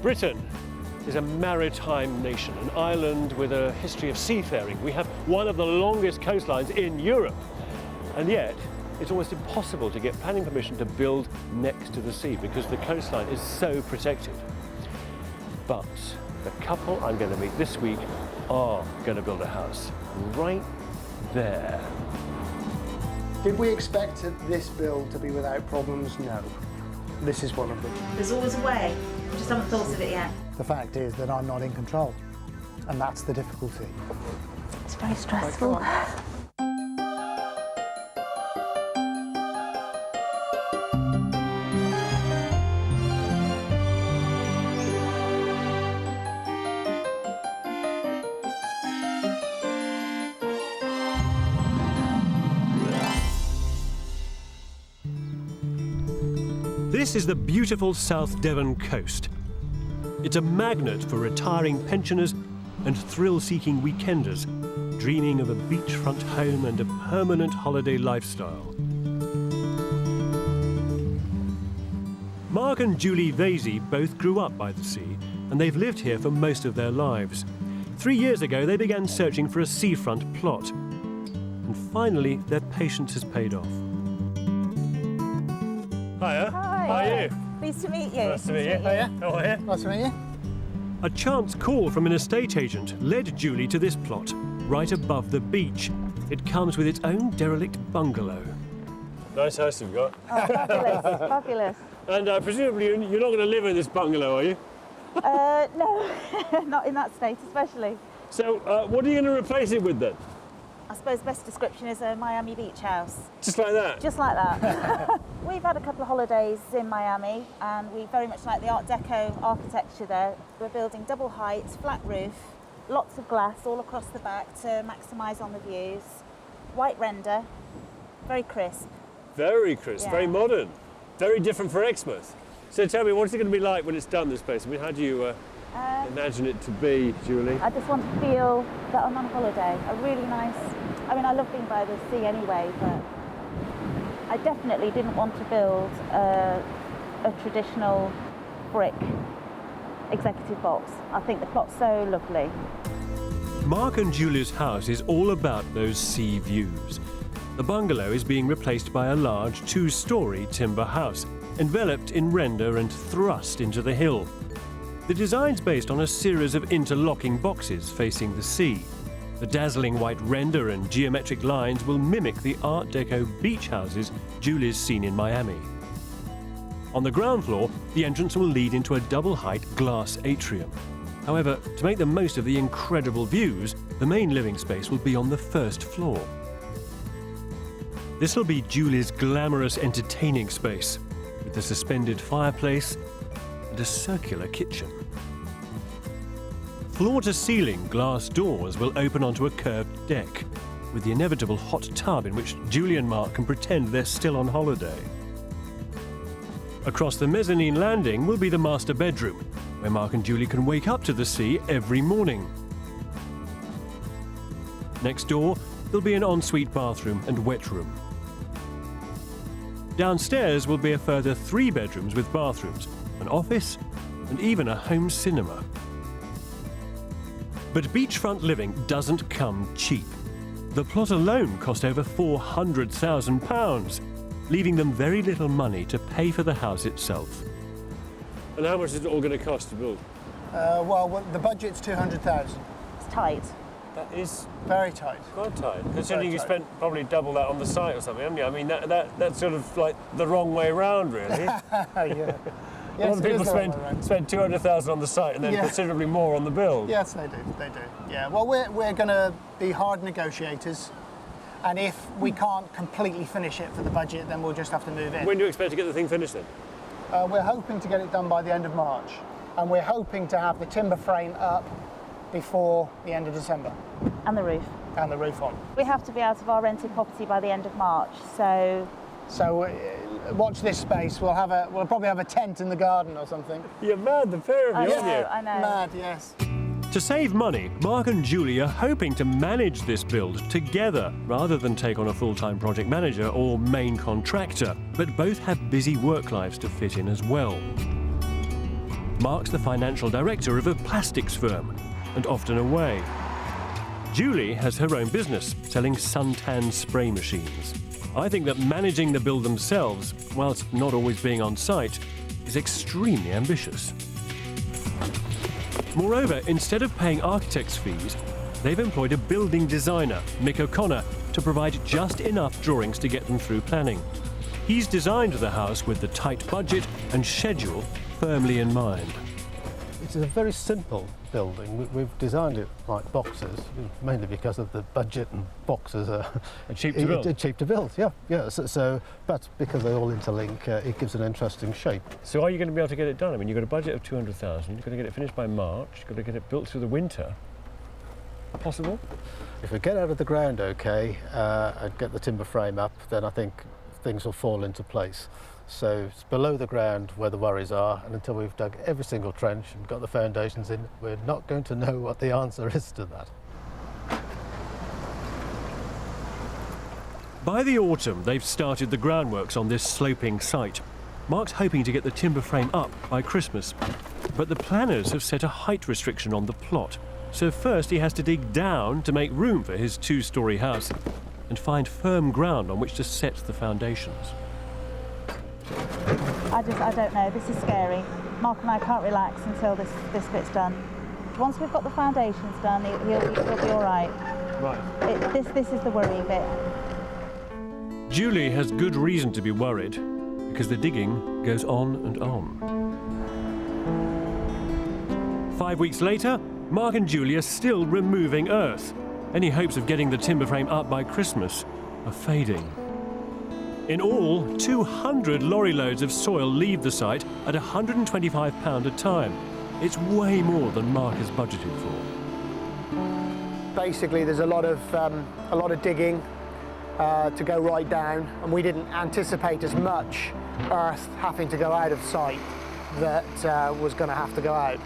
Britain is a maritime nation, an island with a history of seafaring. We have one of the longest coastlines in Europe, and yet it's almost impossible to get planning permission to build next to the sea because the coastline is so protected. But the couple I'm going to meet this week are going to build a house right there. Did we expect this build to be without problems? No. This is one of them. There's always a way. I just haven't thought of it yet. The fact is that I'm not in control, and that's the difficulty. It's very stressful. This is the beautiful South Devon coast. It's a magnet for retiring pensioners and thrill-seeking weekenders, dreaming of a beachfront home and a permanent holiday lifestyle. Mark and Julie Vasey both grew up by the sea, and they've lived here for most of their lives. 3 years ago, they began searching for a seafront plot. And finally, their patience has paid off. Hiya. Hi. How are you? Pleased to meet you. Nice to meet you. Hiya. How are you? Nice to meet you. A chance call from an estate agent led Julie to this plot, right above the beach. It comes with its own derelict bungalow. Nice house you've got. Oh, fabulous, fabulous. And presumably you're not going to live in this bungalow, are you? No, not in that state especially. So what are you going to replace it with then? I suppose best description is a Miami beach house. Just like that? Just like that. We've had a couple of holidays in Miami and we very much like the Art Deco architecture there. We're building double height, flat roof, lots of glass all across the back to maximise on the views. White render, very crisp. Very crisp, Yeah. very modern, very different for Exmouth. So tell me, what's it going to be like when it's done, this place? I mean, how do you imagine it to be, Julie? I just want to feel that I'm on holiday. A really nice, I mean, I love being by the sea anyway, but I definitely didn't want to build a traditional brick executive box. I think the plot's so lovely. Mark and Julie's house is all about those sea views. The bungalow is being replaced by a large 2-storey timber house, enveloped in render and thrust into the hill. The design's based on a series of interlocking boxes facing the sea. The dazzling white render and geometric lines will mimic the Art Deco beach houses Julie's seen in Miami. On the ground floor, the entrance will lead into a double-height glass atrium. However, to make the most of the incredible views, the main living space will be on the first floor. This will be Julie's glamorous entertaining space, with a suspended fireplace and a circular kitchen. Floor-to-ceiling glass doors will open onto a curved deck, with the inevitable hot tub in which Julie and Mark can pretend they're still on holiday. Across the mezzanine landing will be the master bedroom, where Mark and Julie can wake up to the sea every morning. Next door, there'll be an ensuite bathroom and wet room. Downstairs will be a further 3 bedrooms with bathrooms, an office, and even a home cinema. But beachfront living doesn't come cheap. The plot alone cost over £400,000, leaving them very little money to pay for the house itself. And how much is it all going to cost to build? Well, the budget's 200,000. It's tight. That is Very tight. quite tight, considering you tight. spent probably double that on the site or something, haven't you? I mean, that's sort of like the wrong way round, really. Yeah. A lot of people spend 200,000 on the site and then Yeah. considerably more on the build. Yes, they do. They do. Yeah. Well, we're going to be hard negotiators, and if we can't completely finish it for the budget, then we'll just have to move in. When do you expect to get the thing finished then? We're hoping to get it done by the end of March, and we're hoping to have the timber frame up before the end of December. And the roof. And the roof on. We have to be out of our rented property by the end of March, so... So watch this space. We'll probably have a tent in the garden or something. You're mad, the pair of you, aren't you? I know. Mad, yes. To save money, Mark and Julie are hoping to manage this build together rather than take on a full-time project manager or main contractor. But both have busy work lives to fit in as well. Mark's the financial director of a plastics firm, and often away. Julie has her own business, selling suntan spray machines. I think that managing the build themselves, whilst not always being on site, is extremely ambitious. Moreover, instead of paying architects' fees, they've employed a building designer, Mick O'Connor, to provide just enough drawings to get them through planning. He's designed the house with the tight budget and schedule firmly in mind. It's a very simple building. We've designed it like boxes, mainly because of the budget, and boxes are cheap to build. Cheap to build, yeah. But because they all interlink, it gives an interesting shape. So are you going to be able to get it done? I mean, you've got a budget of 200,000, you've got to get it finished by March, you've got to get it built through the winter. Possible? If we get out of the ground okay and get the timber frame up, then I think things will fall into place. So it's below the ground where the worries are, and until we've dug every single trench and got the foundations in, we're not going to know what the answer is to that. By the autumn, they've started the groundworks on this sloping site. Mark's hoping to get the timber frame up by Christmas, but the planners have set a height restriction on the plot. So first he has to dig down to make room for his two-storey house and find firm ground on which to set the foundations. I don't know, this is scary. Mark and I can't relax until this bit's done. Once we've got the foundations done, he'll be all right. Right. This is the worrying bit. Julie has good reason to be worried, because the digging goes on and on. 5 weeks later, Mark and Julie are still removing earth. Any hopes of getting the timber frame up by Christmas are fading. In all, 200 lorry loads of soil leave the site at £125 a time. It's way more than Mark has budgeted for. Basically, there's a lot of digging to go right down, and we didn't anticipate as much earth having to go out of sight that was going to have to go out.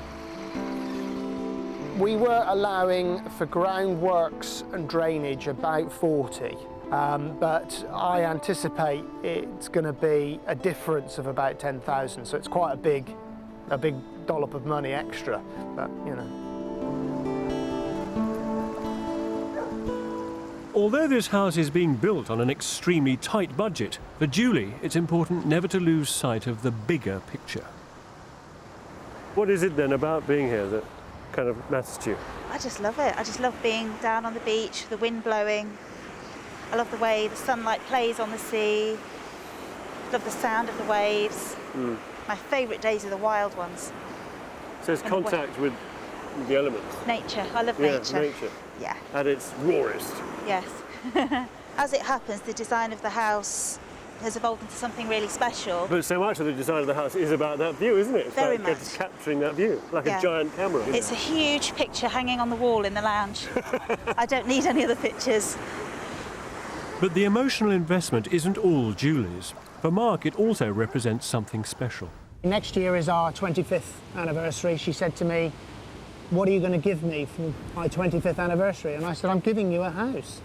We were allowing for groundworks and drainage about 40. But I anticipate it's going to be a difference of about 10,000, so it's quite a big dollop of money extra, but you know. Although this house is being built on an extremely tight budget, for Julie it's important never to lose sight of the bigger picture. What is it then about being here that kind of matters to you? I just love it. I just love being down on the beach, the wind blowing. I love the way the sunlight plays on the sea. Love the sound of the waves. My favourite days are the wild ones. So it's contact with the elements. Nature. I love nature. Nature. Yeah. At its rawest. Yes. As it happens, the design of the house has evolved into something really special. But so much of the design of the house is about that view, isn't it? It's Very about much. capturing that view, like a giant camera. It's a huge picture hanging on the wall in the lounge. I don't need any other pictures. But the emotional investment isn't all Julie's. For Mark, it also represents something special. Next year is our 25th anniversary. She said to me, "What are you going to give me for my 25th anniversary?" And I said, "I'm giving you a house."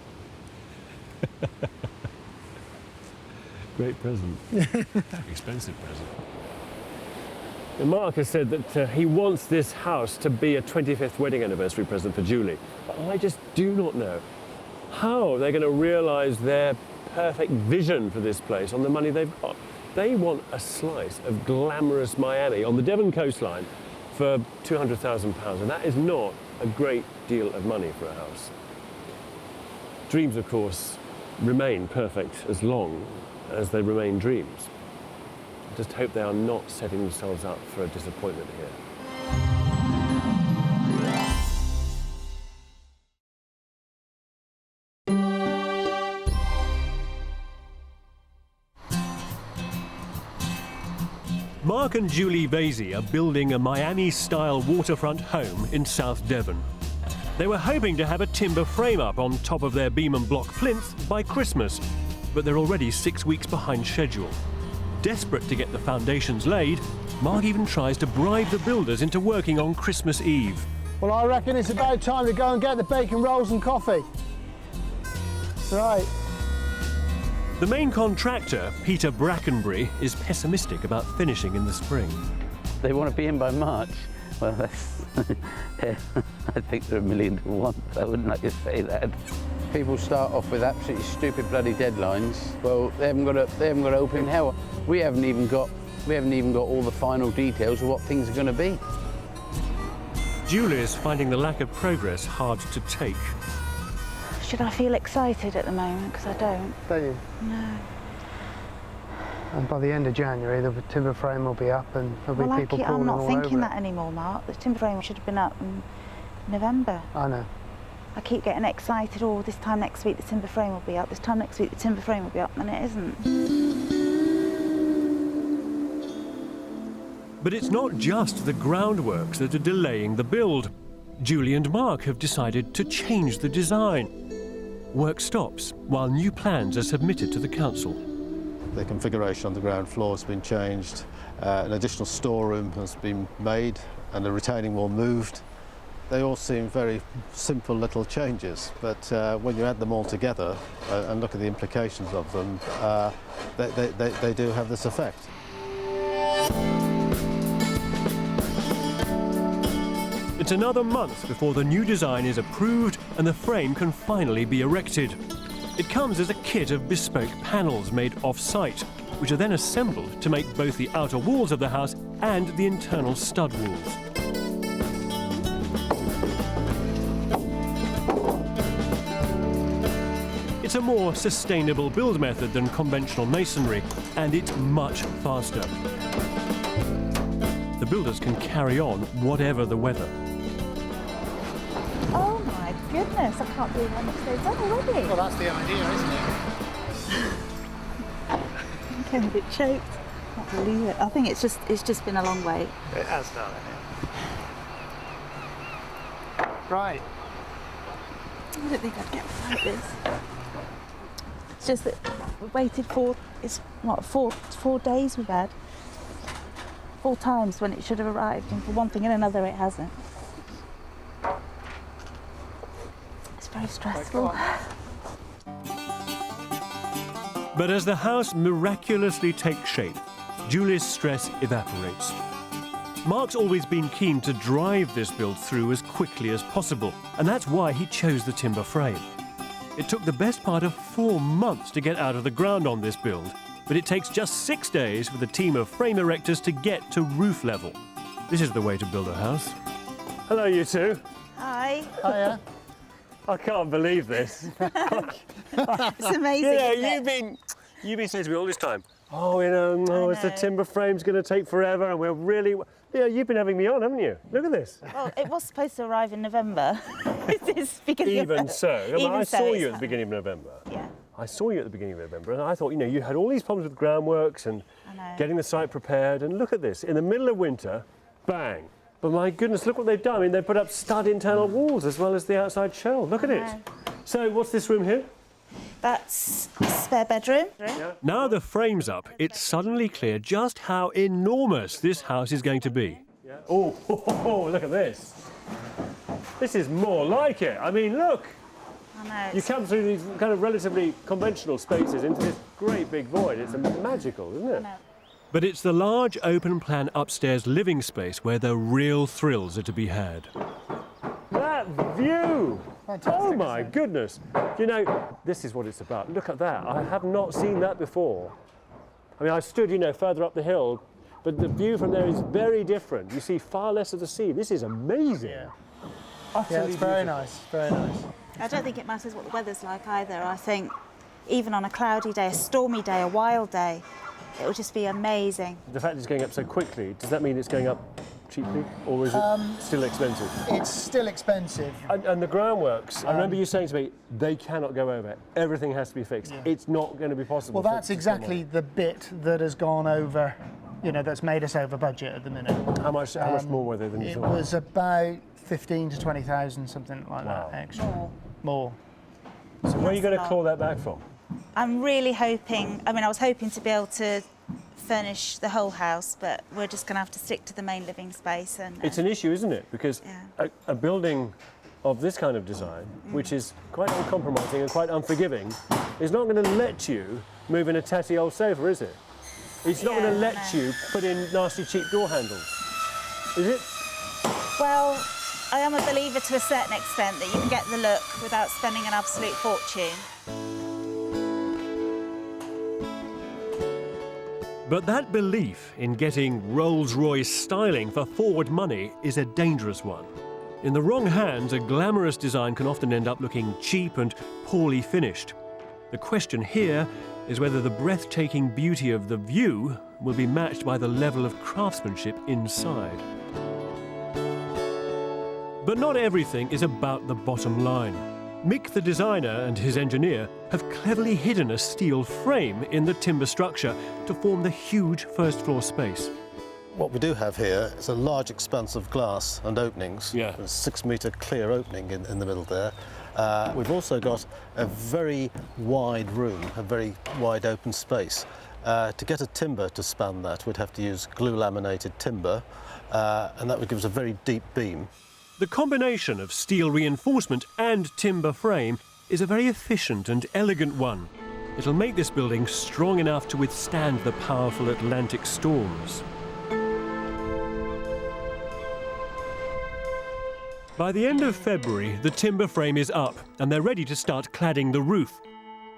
Great present. Expensive present. And Mark has said that he wants this house to be a 25th wedding anniversary present for Julie. But I just do not know how they're going to realise their perfect vision for this place on the money they've got. They want a slice of glamorous Miami on the Devon coastline for £200,000, and that is not a great deal of money for a house. Dreams, of course, remain perfect as long as they remain dreams. I just hope they are not setting themselves up for a disappointment here. Mark and Julie Vasey are building a Miami-style waterfront home in South Devon. They were hoping to have a timber frame up on top of their beam and block plinth by Christmas, but they're already 6 weeks behind schedule. Desperate to get the foundations laid, Mark even tries to bribe the builders into working on Christmas Eve. Well, I reckon it's about time to go and get the bacon rolls and coffee. Right. The main contractor, Peter Brackenbury, is pessimistic about finishing in the spring. They want to be in by March. Well, that's, yeah, I think they're 1,000,000 to 1, but I wouldn't like to say that. People start off with absolutely stupid bloody deadlines. Well, they haven't got to open hell. We haven't even got all the final details of what things are going to be. Julie's finding the lack of progress hard to take. Should I feel excited at the moment? Because I don't. Don't you? No. And by the end of January, the timber frame will be up and there'll be people crawling all over it. I'm not thinking that anymore, Mark. The timber frame should have been up in November. I know. I keep getting excited, oh, this time next week the timber frame will be up, this time next week the timber frame will be up, and it isn't. But it's not just the groundworks that are delaying the build. Julie and Mark have decided to change the design. Work stops while new plans are submitted to the council. The configuration on the ground floor has been changed, an additional storeroom has been made and the retaining wall moved. They all seem very simple little changes, but when you add them all together and look at the implications of them, they do have this effect. It's another month before the new design is approved and the frame can finally be erected. It comes as a kit of bespoke panels made off-site, which are then assembled to make both the outer walls of the house and the internal stud walls. It's a more sustainable build method than conventional masonry, and it's much faster. The builders can carry on whatever the weather. Oh my goodness, I can't believe how much they've done already. Well, that's the idea, isn't it? I'm getting a bit choked. I can't believe it. I think it's just been a long wait. It has done, hasn't it? Right. I don't think I'd get it like this. It's just that we've waited four days we've had. 4 times when it should have arrived, and for one thing and another it hasn't. It's very stressful. But as the house miraculously takes shape, Julie's stress evaporates. Mark's always been keen to drive this build through as quickly as possible, and that's why he chose the timber frame. It took the best part of 4 months to get out of the ground on this build, but it takes just 6 days for the team of frame erectors to get to roof level. This is the way to build a house. Hello, you two. Hi. Hiya. I can't believe this. It's amazing. Yeah, isn't it? you've been saying to me all this time, oh, you know, it's the timber frame's going to take forever, and we're really... Yeah, you've been having me on, haven't you? Look at this. Well, it was supposed to arrive in November. It's beginning Even so. I saw you at the beginning of November. Yeah. I saw you at the beginning of November, and I thought, you know, you had all these problems with groundworks and getting the site prepared, and look at this. In the middle of winter, bang. But my goodness, look what they've done. I mean, they've put up stud internal walls as well as the outside shell. Look at it. So what's this room here? That's a spare bedroom. Yeah. Now the frame's up, it's suddenly clear just how enormous this house is going to be. Yeah. Oh, look at this. This is more like it. I mean, look. I know. You come through these kind of relatively conventional spaces into this great big void. It's magical, isn't it? I know. But it's the large open-plan upstairs living space where the real thrills are to be had. That view! Fantastic, Oh my goodness! You know, this is what it's about. Look at that. I have not seen that before. I mean, I stood, you know, further up the hill, but the view from there is very different. You see far less of the sea. This is amazing. Yeah, Utterly it's very beautiful. nice, very nice. I don't think it matters what the weather's like either. I think even on a cloudy day, a stormy day, a wild day, it will just be amazing. The fact it's going up so quickly, does that mean it's going up cheaply, or is it still expensive? It's still expensive. And the groundworks, I remember you saying to me, they cannot go over. Everything has to be fixed. Yeah. It's not going to be possible. Well, that's exactly the bit that has gone over, you know, that's made us over budget at the minute. How much more were they than you It thought? was about 15 to 20,000, something like that extra. More. So where are you going to claw that back from? I'm really hoping, I mean, I was hoping to be able to furnish the whole house, but we're just going to have to stick to the main living space. And It's an issue, isn't it? Because a building of this kind of design, which is quite uncompromising and quite unforgiving, is not going to let you move in a tatty old sofa, is it? It's not going to let you put in nasty cheap door handles. is it? Well, I am a believer to a certain extent that you can get the look without spending an absolute fortune. But that belief in getting Rolls-Royce styling for forward money is a dangerous one. In the wrong hands, a glamorous design can often end up looking cheap and poorly finished. The question here is whether the breathtaking beauty of the view will be matched by the level of craftsmanship inside. But not everything is about the bottom line. Mick, the designer, and his engineer have cleverly hidden a steel frame in the timber structure to form the huge first-floor space. What we do have here is a large expanse of glass and openings. Yeah. A 6-metre clear opening in the middle there. We've also got a very wide room, a very wide open space. To get a timber to span that, we'd have to use glue laminated timber, and that would give us a very deep beam. The combination of steel reinforcement and timber frame is a very efficient and elegant one. It'll make this building strong enough to withstand the powerful Atlantic storms. By the end of February, the timber frame is up and they're ready to start cladding the roof.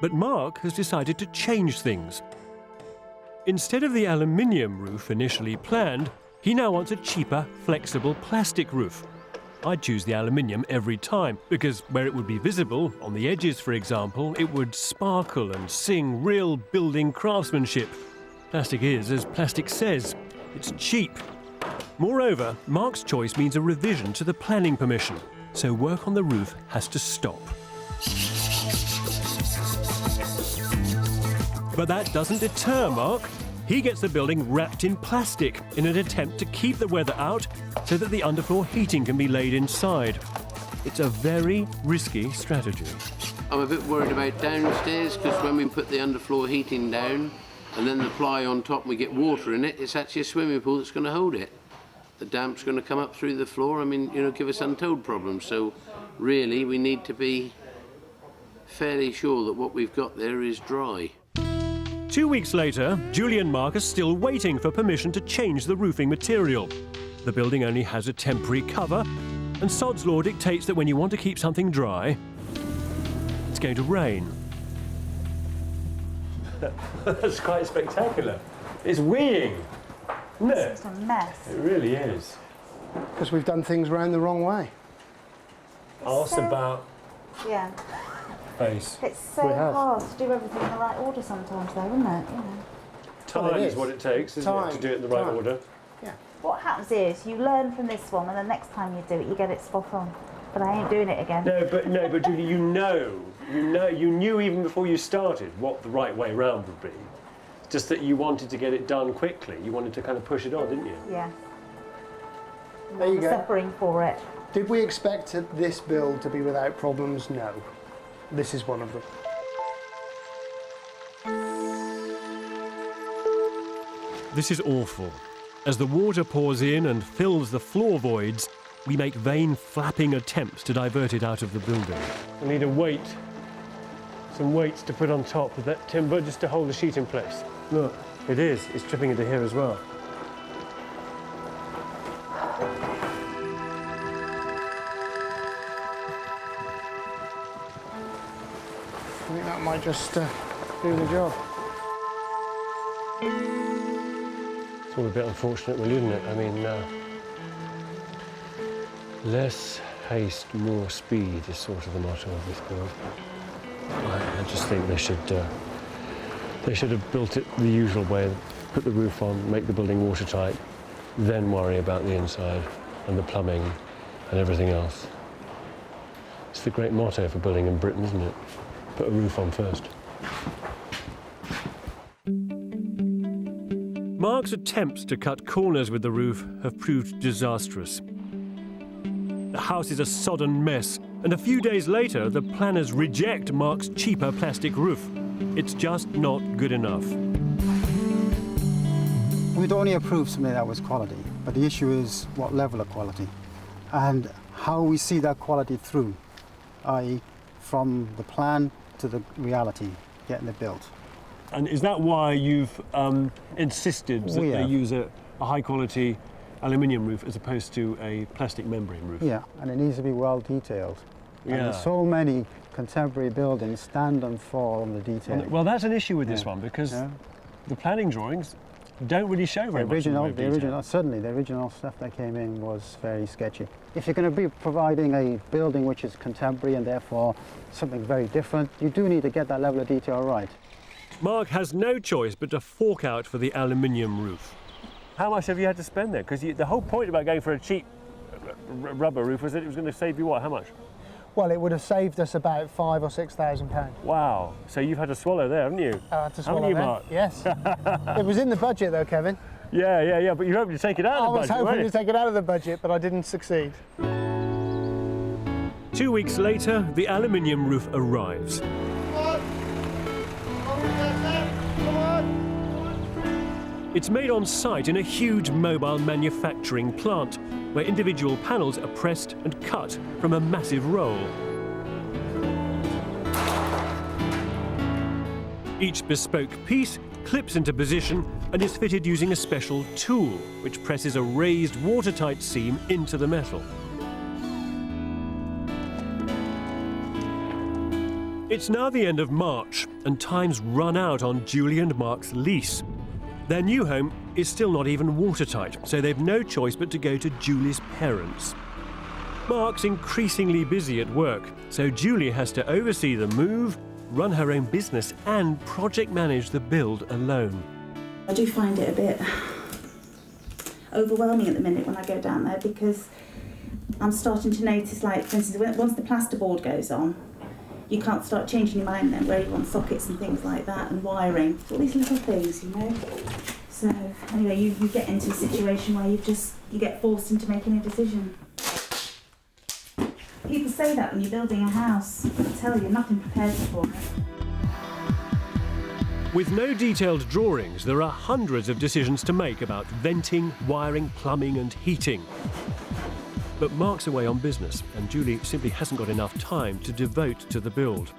But Mark has decided to change things. Instead of the aluminium roof initially planned, he now wants a cheaper, flexible plastic roof. I'd choose the aluminium every time, because where it would be visible, on the edges for example, it would sparkle and sing real building craftsmanship. Plastic is as plastic says. It's cheap. Moreover, Mark's choice means a revision to the planning permission, so work on the roof has to stop. But that doesn't deter Mark. He gets the building wrapped in plastic in an attempt to keep the weather out so that the underfloor heating can be laid inside. It's a very risky strategy. I'm a bit worried about downstairs because when we put the underfloor heating down and then the ply on top and we get water in it, it's actually a swimming pool that's going to hold it. The damp's going to come up through the floor, give us untold problems. So really we need to be fairly sure that what we've got there is dry. 2 weeks later, Julie and Mark are still waiting for permission to change the roofing material. The building only has a temporary cover, and Sod's law dictates that when you want to keep something dry, it's going to rain. That's quite spectacular. It's weeing, isn't it? It's a mess. It really is. Because we've done things round the wrong way. Ask about Yeah. face. It's so We have. hard to do everything in the right order sometimes, though, isn't it? You know. Time Well, it is is. what it takes, isn't it, Time. to do it in the right Time. order. Yeah. What happens is you learn from this one, and the next time you do it, you get it spot on. But I ain't doing it again. No, but Julie, you knew even before you started what the right way round would be. It's just that you wanted to get it done quickly. You wanted to kind of push it on, didn't you? Yeah. There you I'm go. suffering for it. Did we expect this build to be without problems? No. This is one of them. This is awful. As the water pours in and fills the floor voids, we make vain flapping attempts to divert it out of the building. I need a weight, some weights to put on top of that timber just to hold the sheet in place. Look, it is. It's tripping into here as well. I think that might just do the job. It's all a bit unfortunate, really, isn't it? I mean, less haste, more speed is sort of the motto of this build. I just think they should have built it the usual way, put the roof on, make the building watertight, then worry about the inside and the plumbing and everything else. It's the great motto for building in Britain, isn't it? Put a roof on first. Mark's attempts to cut corners with the roof have proved disastrous. The house is a sodden mess, and a few days later, the planners reject Mark's cheaper plastic roof. It's just not good enough. We'd only approve something that was quality, but the issue is what level of quality and how we see that quality through, i.e. from the plan to the reality, getting it built. And is that why you've insisted that they use a high-quality aluminium roof as opposed to a plastic membrane roof. Yeah, and it needs to be well detailed. Yeah. And so many contemporary buildings stand and fall on the detailing. Well, that's an issue with this one because the planning drawings don't really show very much. Certainly the original stuff that came in was very sketchy. If you're going to be providing a building which is contemporary and therefore something very different, you do need to get that level of detail right. Mark has no choice but to fork out for the aluminium roof. How much have you had to spend there? Because the whole point about going for a cheap rubber roof was that it was going to save you what? How much? Well, it would have saved us about £5,000 or £6,000. Wow. So you've had to swallow there, haven't you? I had to swallow haven't you, there. Mark? Yes. It was in the budget though, Kevin. Yeah. But you're hoping to take it out of the budget, I was hoping weren't to take it out of the budget, but I didn't succeed. 2 weeks later, the aluminium roof arrives. It's made on site in a huge mobile manufacturing plant, where individual panels are pressed and cut from a massive roll. Each bespoke piece clips into position and is fitted using a special tool, which presses a raised watertight seam into the metal. It's now the end of March, and time's run out on Julie and Mark's lease. Their new home is still not even watertight, so they've no choice but to go to Julie's parents. Mark's increasingly busy at work, so Julie has to oversee the move, run her own business, and project manage the build alone. I do find it a bit overwhelming at the minute when I go down there, because I'm starting to notice, like, for instance, once the plasterboard goes on, you can't start changing your mind then where you want sockets and things like that, and wiring, all these little things, you know. So anyway, you get into a situation where you get forced into making a decision. People say that when you're building a house, I tell you, nothing prepares you for it. With no detailed drawings, there are hundreds of decisions to make about venting, wiring, plumbing and heating. But Mark's away on business, and Julie simply hasn't got enough time to devote to the build.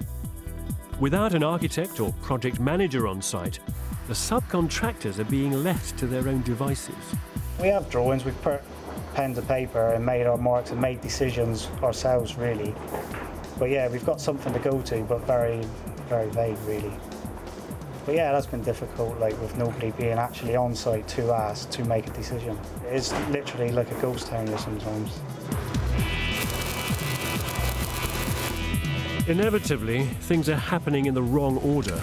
Without an architect or project manager on site, the subcontractors are being left to their own devices. We have drawings, we've put pen to paper and made our marks and made decisions ourselves, really. But yeah, we've got something to go to, but very, very vague, really. But yeah, that's been difficult, like with nobody being actually on site to ask to make a decision. It's literally like a ghost town here sometimes. Inevitably, things are happening in the wrong order.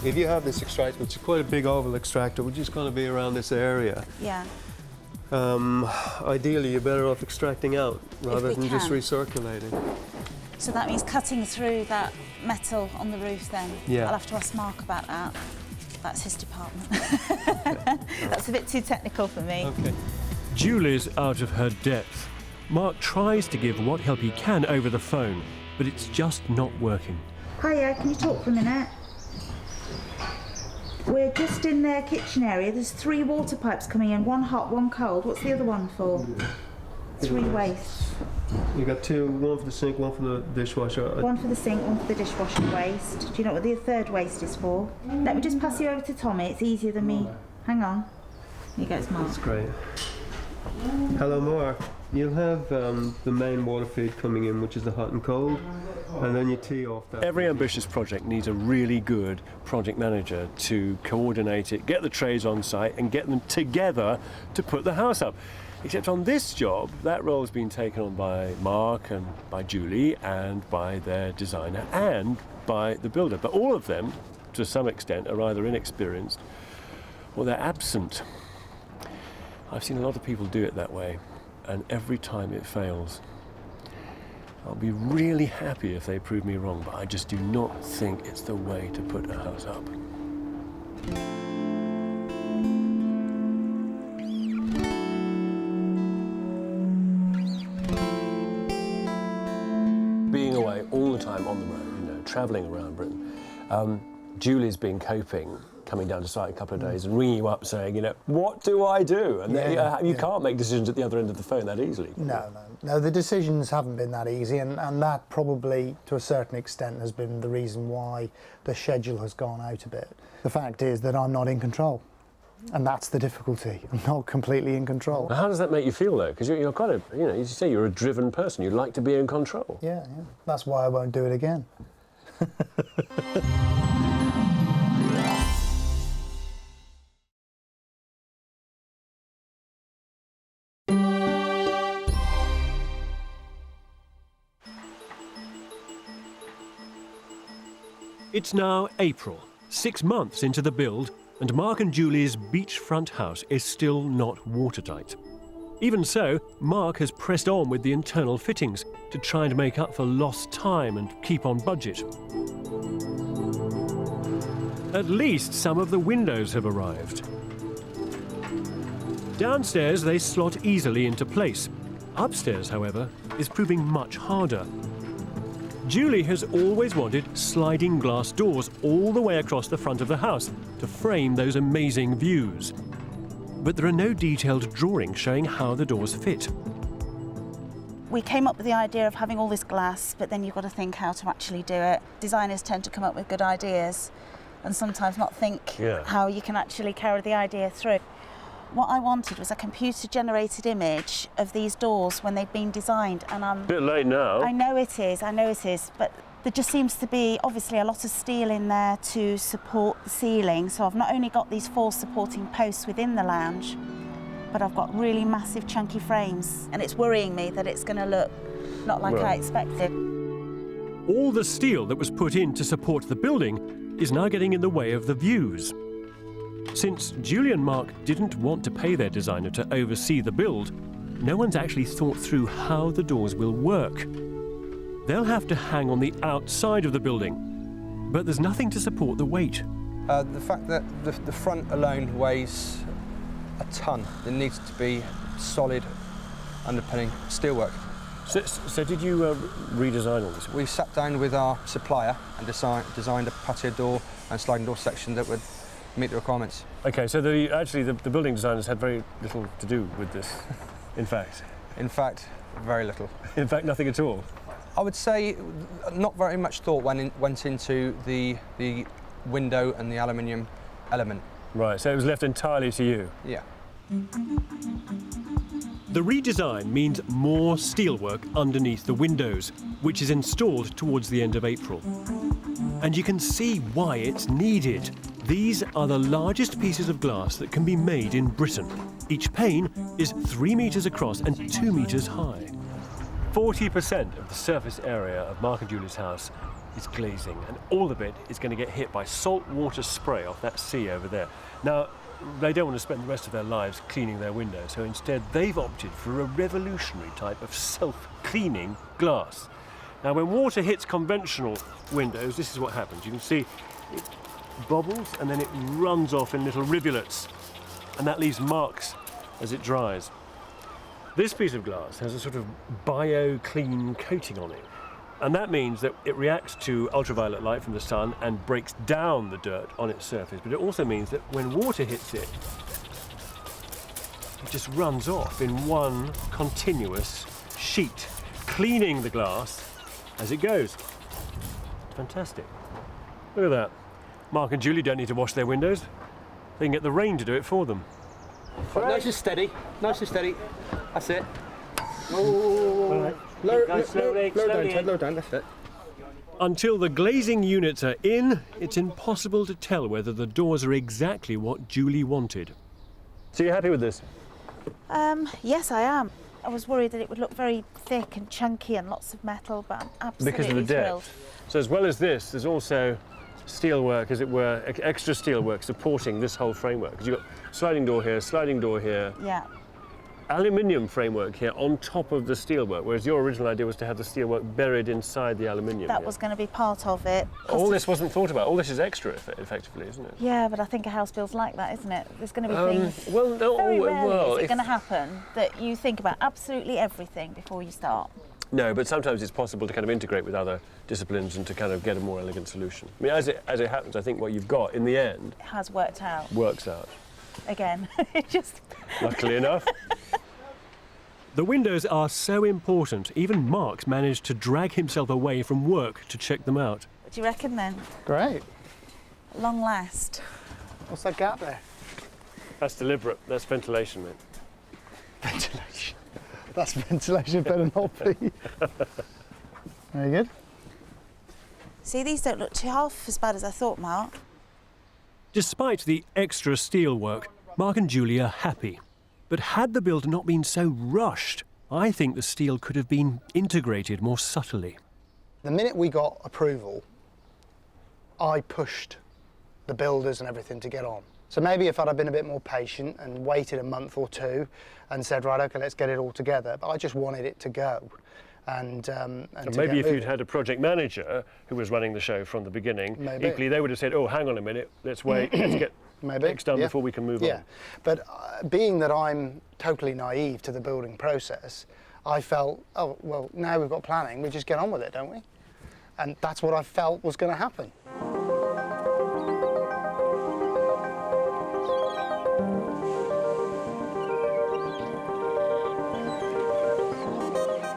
If you have this extractor, which is quite a big oval extractor, which is going to be around this area, Yeah. ideally you're better off extracting out rather than just recirculating. So that means cutting through that metal on the roof then? Yeah. I'll have to ask Mark about that. That's his department. That's a bit too technical for me. Okay. Julie's out of her depth. Mark tries to give what help he can over the phone, but it's just not working. Hiya, can you talk for a minute? We're just in their kitchen area. There's 3 water pipes coming in, 1 hot, 1 cold. What's the other one for? 3 waste. You got 2, 1 for the sink, 1 for the dishwasher. 1 for the sink, 1 for the dishwasher waste. Do you know what the 3rd waste is for? Let me just pass you over to Tommy. It's easier than me. Hang on. Here goes Mark. That's great. Hello, Mark. You'll have the main water feed coming in, which is the hot and cold, and then you tee off that. Every ambitious project needs a really good project manager to coordinate it, get the trades on site and get them together to put the house up. Except on this job, that role has been taken on by Mark and by Julie and by their designer and by the builder. But all of them, to some extent, are either inexperienced or they're absent. I've seen a lot of people do it that way, and every time it fails. I'll be really happy if they prove me wrong, but I just do not think it's the way to put a house up. Being away all the time on the road, you know, travelling around Britain, Julie's been coping coming down to site a couple of days and ringing you up saying, you know, what do I do? And you can't make decisions at the other end of the phone that easily. No, the decisions haven't been that easy, and that probably, to a certain extent, has been the reason why the schedule has gone out a bit. The fact is that I'm not in control, and that's the difficulty. I'm not completely in control. How does that make you feel, though? Because you're quite a, you know, as you say, you're a driven person. You'd like to be in control. Yeah. That's why I won't do it again. It's now April, 6 months into the build, and Mark and Julie's beachfront house is still not watertight. Even so, Mark has pressed on with the internal fittings to try and make up for lost time and keep on budget. At least some of the windows have arrived. Downstairs they slot easily into place. Upstairs, however, is proving much harder. Julie has always wanted sliding glass doors all the way across the front of the house to frame those amazing views. But there are no detailed drawings showing how the doors fit. We came up with the idea of having all this glass, but then you've got to think how to actually do it. Designers tend to come up with good ideas and sometimes not think how you can actually carry the idea through. What I wanted was a computer-generated image of these doors when they've been designed, and I'm... Bit late now. I know it is, but there just seems to be obviously a lot of steel in there to support the ceiling, so I've not only got these 4 supporting posts within the lounge, but I've got really massive chunky frames, and it's worrying me that it's going to look not like I expected. All the steel that was put in to support the building is now getting in the way of the views. Since Julie and Mark didn't want to pay their designer to oversee the build, no one's actually thought through how the doors will work. They'll have to hang on the outside of the building, but there's nothing to support the weight. The fact that the front alone weighs a ton. There needs to be solid underpinning steelwork. So did you redesign all this? We sat down with our supplier and designed a patio door and sliding door section that would meet the requirements. Okay, so the building designers had very little to do with this, in fact. In fact, very little. In fact, nothing at all. I would say not very much thought went into the window and the aluminium element. Right, so it was left entirely to you. Yeah. The redesign means more steelwork underneath the windows, which is installed towards the end of April. And you can see why it's needed. These are the largest pieces of glass that can be made in Britain. Each pane is 3 meters across and 2 meters high. 40% of the surface area of Mark and Julie's house is glazing, and all of it is going to get hit by salt water spray off that sea over there. Now, they don't want to spend the rest of their lives cleaning their windows, so instead they've opted for a revolutionary type of self-cleaning glass. Now, when water hits conventional windows, this is what happens. You can see it bobbles and then it runs off in little rivulets, and that leaves marks as it dries. This piece of glass has a sort of bio-clean coating on it, and that means that it reacts to ultraviolet light from the sun and breaks down the dirt on its surface, but it also means that when water hits it, it just runs off in one continuous sheet, cleaning the glass as it goes. Fantastic. Look at that. Mark and Julie don't need to wash their windows. They can get the rain to do it for them. Nice and steady. Nice and steady. That's it. All right. Lower down, that's it. Until the glazing units are in, it's impossible to tell whether the doors are exactly what Julie wanted. So you're happy with this? Yes, I am. I was worried that it would look very thick and chunky and lots of metal, but I'm absolutely because of the thrilled. depth. So as well as this, there's also steelwork, as it were, extra steelwork supporting this whole framework. Because you've got sliding door here, Yeah. aluminium framework here on top of the steelwork, whereas your original idea was to have the steelwork buried inside the aluminium. That was going to be part of it. All this wasn't thought about. All this is extra, effectively, isn't it? Yeah, but I think a house build's like that, isn't it? There's going to be things. Well, no, Very rarely is it if- going to happen that you think about absolutely everything before you start. No, but sometimes it's possible to kind of integrate with other disciplines and to kind of get a more elegant solution. I mean, as it happens, I think what you've got in the end It has worked out. works out. Again, it just... Luckily enough. The windows are so important, even Mark's managed to drag himself away from work to check them out. What do you reckon then? Great. Long last. What's that gap there? That's deliberate. That's ventilation, mate. Ventilation. That's ventilation, better not be. Very good. See, these don't look too half as bad as I thought, Mark. Despite the extra steel work, Mark and Julie are happy. But had the build not been so rushed, I think the steel could have been integrated more subtly. The minute we got approval, I pushed the builders and everything to get on. So maybe if I'd have been a bit more patient and waited a month or two and said, right, OK, let's get it all together, but I just wanted it to go. And maybe if you'd had a project manager who was running the show from the beginning, equally they would have said, oh, hang on a minute, let's wait, let's get X done before we can move on. But being that I'm totally naive to the building process, I felt, oh, well, now we've got planning, we just get on with it, don't we? And that's what I felt was going to happen.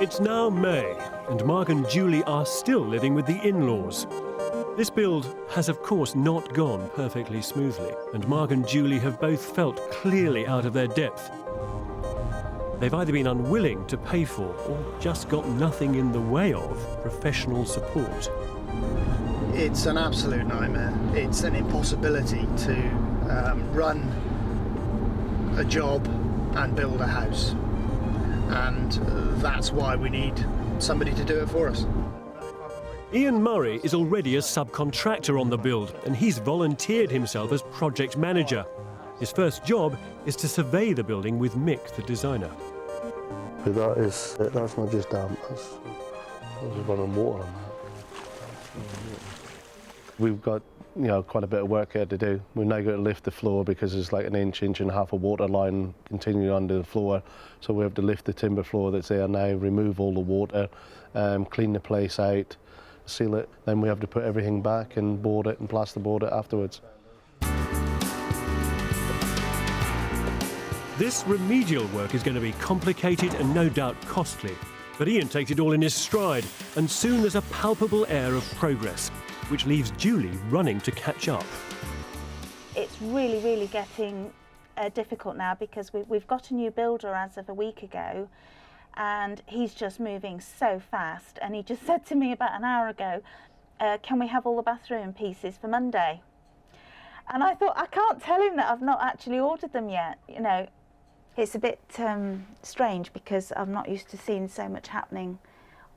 It's now May, and Mark and Julie are still living with the in-laws. This build has, of course, not gone perfectly smoothly, and Mark and Julie have both felt clearly out of their depth. They've either been unwilling to pay for or just got nothing in the way of professional support. It's an absolute nightmare. It's an impossibility to run a job and build a house. And that's why we need somebody to do it for us. Ian Murray is already a subcontractor on the build, and he's volunteered himself as project manager. His first job is to survey the building with Mick, the designer. But that's not just damp, that's running water on that. We've got quite a bit of work here to do. We've now got to lift the floor because there's like an inch and a half of water line continuing under the floor. So we have to lift the timber floor that's there now, remove all the water, clean the place out, seal it. Then we have to put everything back and board it and plasterboard it afterwards. This remedial work is going to be complicated and no doubt costly. But Ian takes it all in his stride, and soon there's a palpable air of progress, which leaves Julie running to catch up. It's really, really getting difficult now because we've got a new builder as of a week ago, and he's just moving so fast. And he just said to me about an hour ago, can we have all the bathroom pieces for Monday? And I thought, I can't tell him that I've not actually ordered them yet. It's a bit strange because I'm not used to seeing so much happening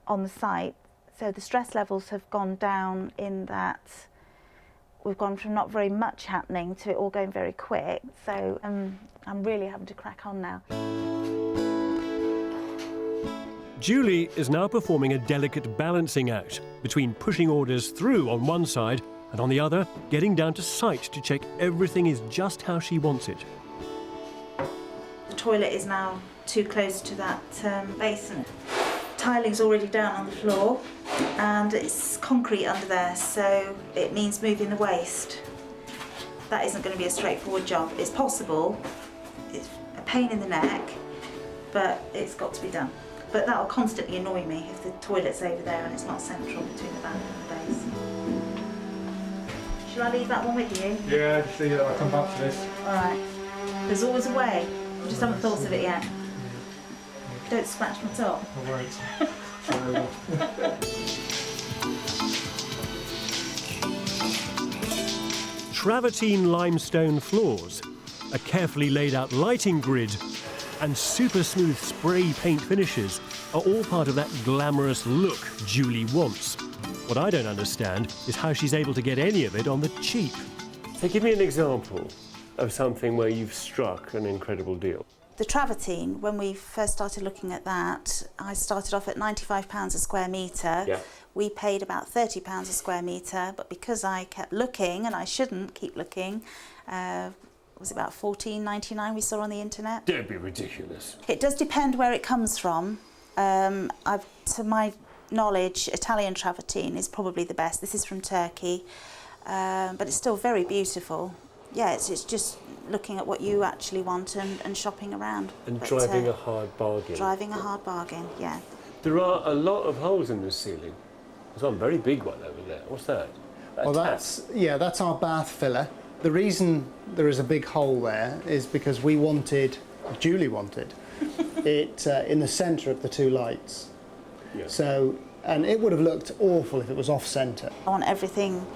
on the site. So the stress levels have gone down in that we've gone from not very much happening to it all going very quick. So I'm really having to crack on now. Julie is now performing a delicate balancing act between pushing orders through on one side and on the other, getting down to site to check everything is just how she wants it. The toilet is now too close to that basin. Tiling's already down on the floor and it's concrete under there, so it means moving the waste. That isn't going to be a straightforward job. It's possible, it's a pain in the neck, but it's got to be done. But that'll constantly annoy me if the toilet's over there and it's not central between the bathroom and the base. Shall I leave that one with you? Yeah, just leave it, I'll come back to this. Alright. There's always a way. I just haven't thought of it yet. Don't scratch my top. No worries. Travertine limestone floors, a carefully laid out lighting grid, and super smooth spray paint finishes are all part of that glamorous look Julie wants. What I don't understand is how she's able to get any of it on the cheap. So give me an example of something where you've struck an incredible deal. The travertine, when we first started looking at that, I started off at £95 a square metre. Yeah. We paid about £30 a square metre, but because I kept looking, and I shouldn't keep looking, was it about £14.99 we saw on the internet? Don't be ridiculous. It does depend where it comes from. To my knowledge, Italian travertine is probably the best. This is from Turkey, but it's still very beautiful. Yeah, it's just looking at what you actually want and shopping around. And but, driving a hard bargain. Driving a hard bargain, yeah. There are a lot of holes in this ceiling. There's one very big one over there. What's that? Well, that's our bath filler. The reason there is a big hole there is because Julie wanted it in the centre of the two lights. Yeah. So, and it would have looked awful if it was off centre. I want everything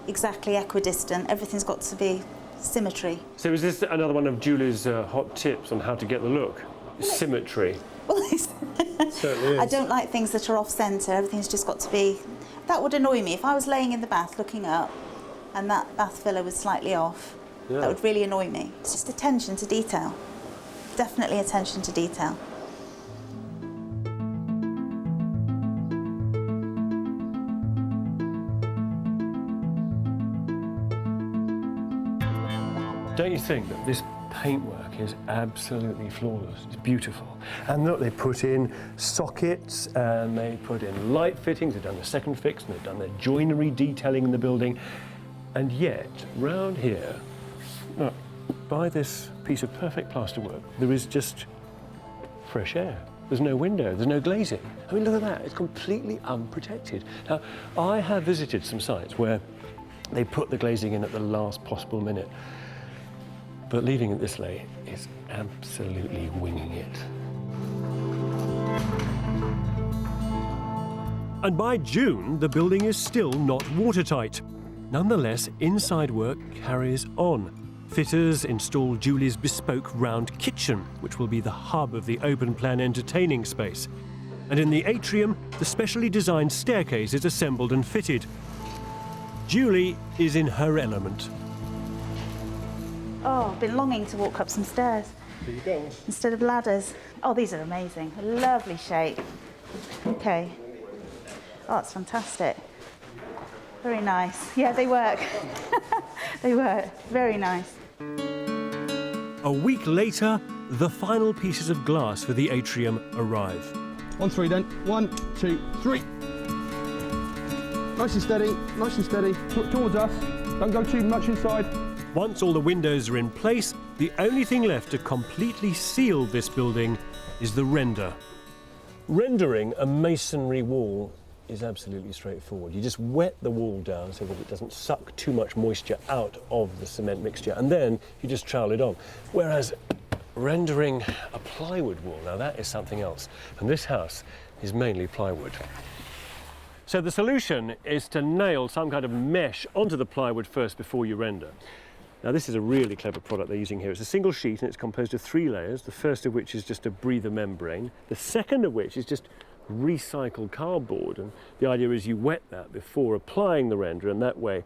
exactly equidistant. Everything's got to be symmetry. So is this another one of Julie's hot tips on how to get the look? Symmetry. Well, Certainly is. I don't like things that are off centre. Everything's just got to be. That would annoy me if I was laying in the bath looking up, and that bath filler was slightly off. Yeah. That would really annoy me. It's just attention to detail. Definitely attention to detail. Don't you think that this paintwork is absolutely flawless? It's beautiful. And look, they put in sockets and they put in light fittings, they've done the second fix, and they've done their joinery detailing in the building. And yet, round here, look, by this piece of perfect plasterwork, there is just fresh air. There's no window, there's no glazing. I mean, look at that, it's completely unprotected. Now, I have visited some sites where they put the glazing in at the last possible minute. But leaving it this late is absolutely winging it. And by June, the building is still not watertight. Nonetheless, inside work carries on. Fitters install Julie's bespoke round kitchen, which will be the hub of the open-plan entertaining space. And in the atrium, the specially designed staircase is assembled and fitted. Julie is in her element. Oh, I've been longing to walk up some stairs. There you go. Instead of ladders. Oh, these are amazing. A lovely shape. Okay. Oh, that's fantastic. Very nice. Yeah, they work. They work. Very nice. A week later, the final pieces of glass for the atrium arrive. On three then. 1, 2, 3. Nice and steady, nice and steady. Towards us. Don't go too much inside. Once all the windows are in place, the only thing left to completely seal this building is the render. Rendering a masonry wall is absolutely straightforward. You just wet the wall down so that it doesn't suck too much moisture out of the cement mixture, and then you just trowel it on. Whereas rendering a plywood wall, now that is something else. And this house is mainly plywood. So the solution is to nail some kind of mesh onto the plywood first before you render. Now this is a really clever product they're using here. It's a single sheet and it's composed of 3 layers, the first of which is just a breather membrane, the second of which is just recycled cardboard, and the idea is you wet that before applying the render, and that way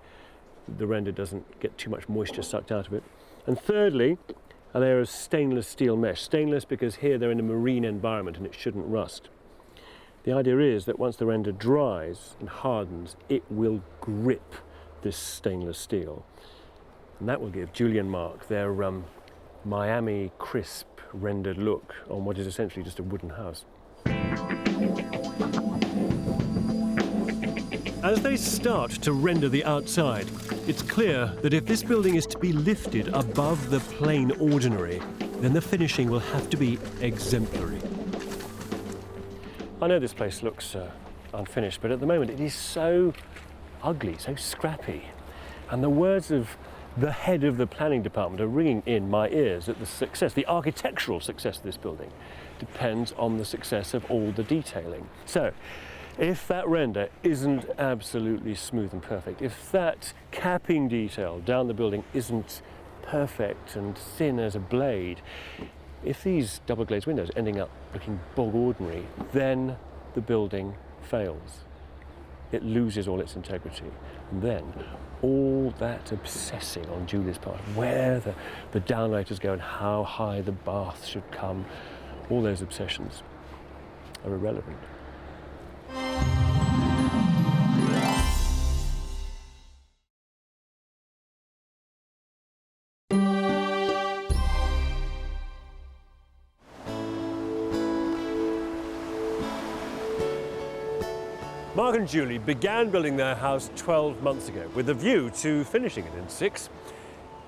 the render doesn't get too much moisture sucked out of it. And thirdly, a layer of stainless steel mesh. Stainless because here they're in a marine environment and it shouldn't rust. The idea is that once the render dries and hardens, it will grip this stainless steel. And that will give Julie and Mark their Miami crisp rendered look on what is essentially just a wooden house. As they start to render the outside, it's clear that if this building is to be lifted above the plain ordinary, then the finishing will have to be exemplary. I know this place looks unfinished, but at the moment it is so ugly, so scrappy. And the words of the head of the planning department are ringing in my ears that the success, the architectural success of this building, depends on the success of all the detailing. So, if that render isn't absolutely smooth and perfect, if that capping detail down the building isn't perfect and thin as a blade, if these double glazed windows are ending up looking bog ordinary, then the building fails. It loses all its integrity. And then all that obsessing on Julie's part, where the downlighters go and how high the bath should come, all those obsessions are irrelevant. Mark and Julie began building their house 12 months ago with a view to finishing it in 6.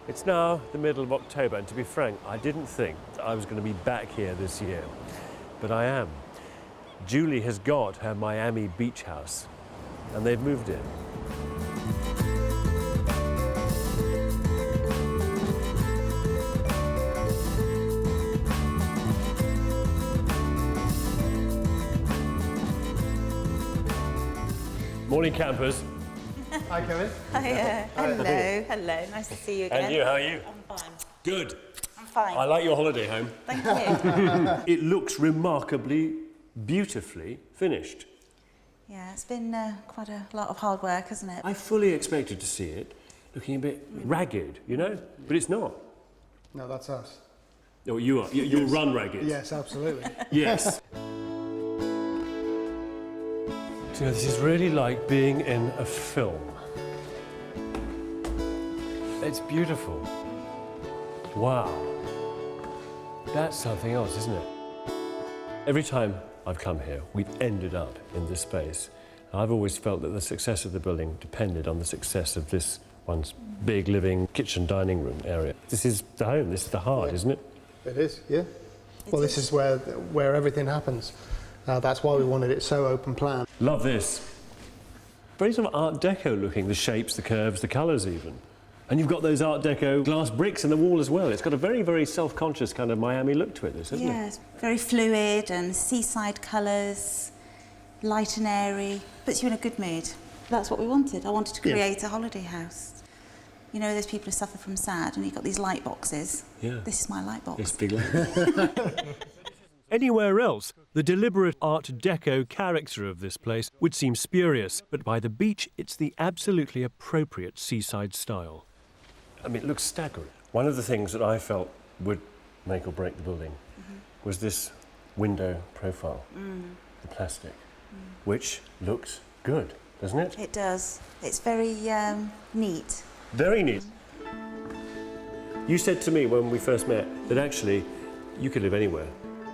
It's now the middle of October, and to be frank, I didn't think that I was going to be back here this year, but I am. Julie has got her Miami beach house, and they've moved in. Morning, campers. Hi, Kevin. Hiya. Hello. Hello. Nice to see you again. And you, how are you? I'm fine. Good. I'm fine. I like your holiday home. Thank you. It looks remarkably, beautifully finished. Yeah, it's been quite a lot of hard work, hasn't it? I fully expected to see it looking a bit ragged, you know, but it's not. No, that's us. No, you are. You'll run ragged. Yes, absolutely. Yes. Do you know, this is really like being in a film. It's beautiful. Wow. That's something else, isn't it? Every time I've come here, we've ended up in this space. I've always felt that the success of the building depended on the success of this one's big living kitchen dining room area. This is the home, this is the heart, isn't it? It is, yeah. Well, this is where everything happens. That's why we wanted it so open plan. Love this. Very sort of Art Deco looking, the shapes, the curves, the colours even. And you've got those Art Deco glass bricks in the wall as well. It's got a very, very self-conscious kind of Miami look to it, this, hasn't it? Yeah, it's very fluid and seaside colours, light and airy. Puts you in a good mood. That's what we wanted. I wanted to create a holiday house. You know, there's people who suffer from SAD and you've got these light boxes. Yeah. This is my light box. It's big light. Anywhere else, the deliberate Art Deco character of this place would seem spurious, but by the beach, it's the absolutely appropriate seaside style. I mean, it looks staggering. One of the things that I felt would make or break the building was this window profile, the plastic, which looks good, doesn't it? It does. It's very neat. Very neat. You said to me when we first met that actually you could live anywhere.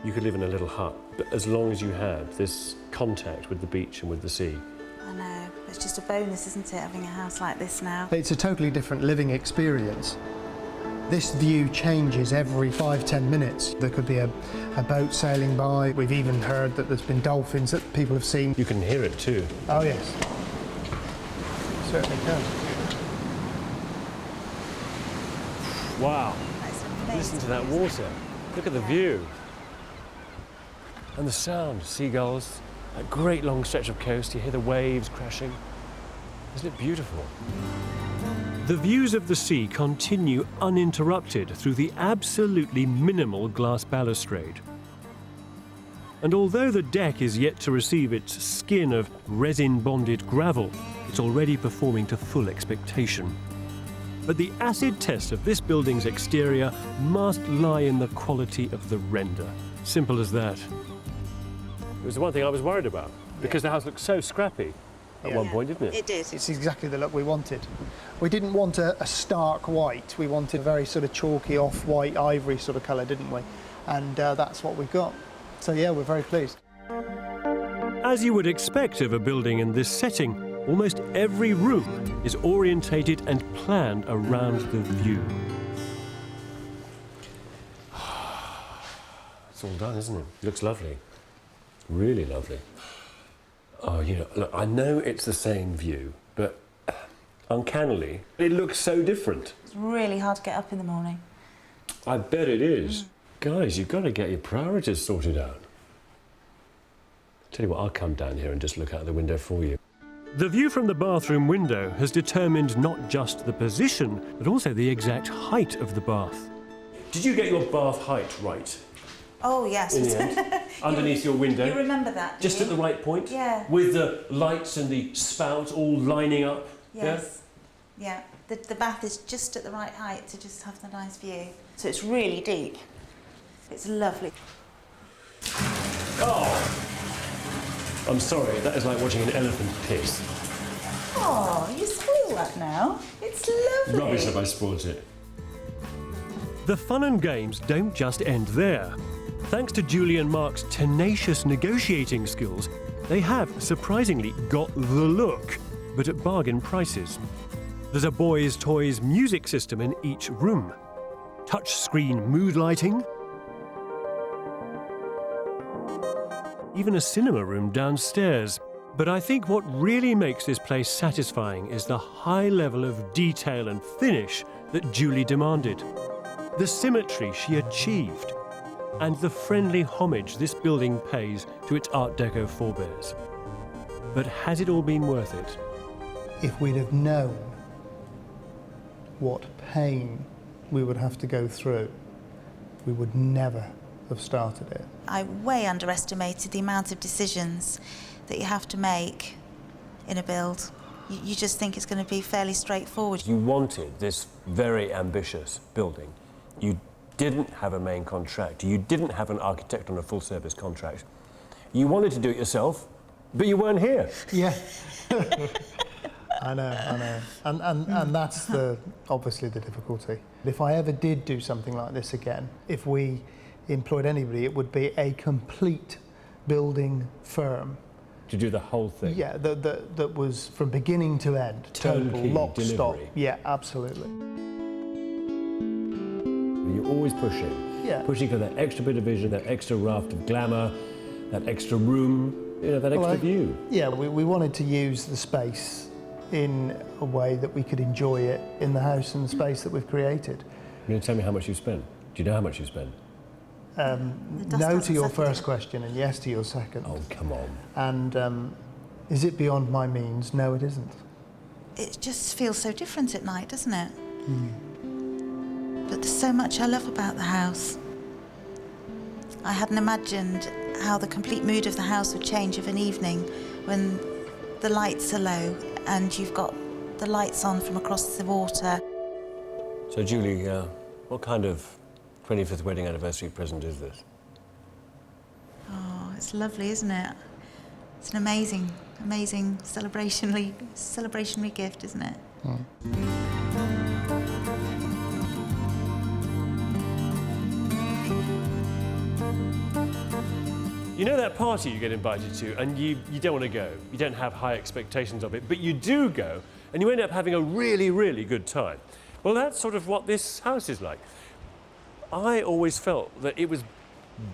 You could live in a little hut, but as long as you have this contact with the beach and with the sea. I know. It's just a bonus, isn't it, having a house like this now? It's a totally different living experience. This view changes every 5-10 minutes. There could be a boat sailing by. We've even heard that there's been dolphins that people have seen. You can hear it too. Oh, yes. Certainly can. Wow. That's amazing. Listen to that water. Look at the view. And the sound, seagulls, a great long stretch of coast, you hear the waves crashing. Isn't it beautiful? The views of the sea continue uninterrupted through the absolutely minimal glass balustrade. And although the deck is yet to receive its skin of resin-bonded gravel, it's already performing to full expectation. But the acid test of this building's exterior must lie in the quality of the render. Simple as that. It was the one thing I was worried about, because the house looked so scrappy at one point, didn't it? It did. It's exactly the look we wanted. We didn't want a stark white. We wanted a very sort of chalky off-white ivory sort of colour, didn't we? And that's what we've got. So yeah, we're very pleased. As you would expect of a building in this setting, almost every room is orientated and planned around the view. It's all done, isn't it? It looks lovely. Really lovely. Oh, you know, look, I know it's the same view, but uncannily, it looks so different. It's really hard to get up in the morning. I bet it is. Guys, you've got to get your priorities sorted out. Tell you what, I'll come down here and just look out the window for you. The view from the bathroom window has determined not just the position, but also the exact height of the bath. Did you get your bath height right? Oh, yes. In the end, underneath your window. You remember that, do Just you? at the right point? Yeah. With the lights and the spout all lining up? Yes. Yeah. The bath is just at the right height to just have the nice view. So it's really deep. It's lovely. Oh! I'm sorry, that is like watching an elephant piss. Oh, you spoil that now. It's lovely. Rubbish if I spoilt it. The fun and games don't just end there. Thanks to Julie and Mark's tenacious negotiating skills, They have, surprisingly, got the look, but at bargain prices. There's a boys' toys music system in each room, touchscreen mood lighting, even a cinema room downstairs. But I think what really makes this place satisfying is the high level of detail and finish that Julie demanded, the symmetry she achieved, and the friendly homage this building pays to its Art Deco forebears. But has it all been worth it? If we'd have known what pain we would have to go through, we would never have started it. I way underestimated the amount of decisions that you have to make in a build. You just think it's going to be fairly straightforward. You wanted this very ambitious building. You didn't have a main contractor. You didn't have an architect on a full service contract. You wanted to do it yourself, but you weren't here. Yeah. I know. And that's obviously the difficulty. If I ever did do something like this again, if we employed anybody, it would be a complete building firm. To do the whole thing? Yeah, that was from beginning to end. Turnkey total, lock, delivery. stop. Yeah, absolutely. You're always pushing. Yeah. Pushing for that extra bit of vision, that extra raft of glamour, that extra room, that extra view. Yeah, we wanted to use the space in a way that we could enjoy it in the house and the space that we've created. You're going to tell me how much you spent? Do you know how much you spent? No to your first question and yes to your second. Oh, come on. And is it beyond my means? No, it isn't. It just feels so different at night, doesn't it? But there's so much I love about the house. I hadn't imagined how the complete mood of the house would change of an evening when the lights are low and you've got the lights on from across the water. So, Julie, what kind of 25th wedding anniversary present is this? Oh, it's lovely, isn't it? It's an amazing celebrationary gift, isn't it? You know that party you get invited to and you don't want to go, you don't have high expectations of it, but you do go and you end up having a really, really good time. Well, that's sort of what this house is like. I always felt that it was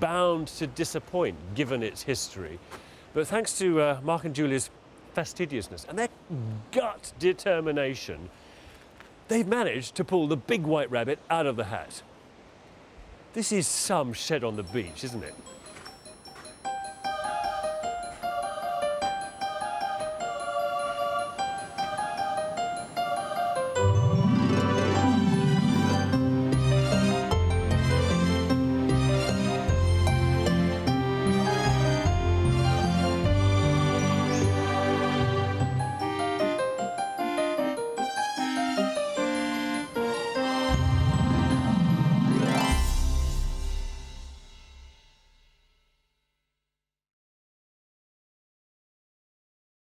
bound to disappoint given its history, but thanks to Mark and Julie's fastidiousness and their gut determination, they've managed to pull the big white rabbit out of the hat. This is some shed on the beach, isn't it?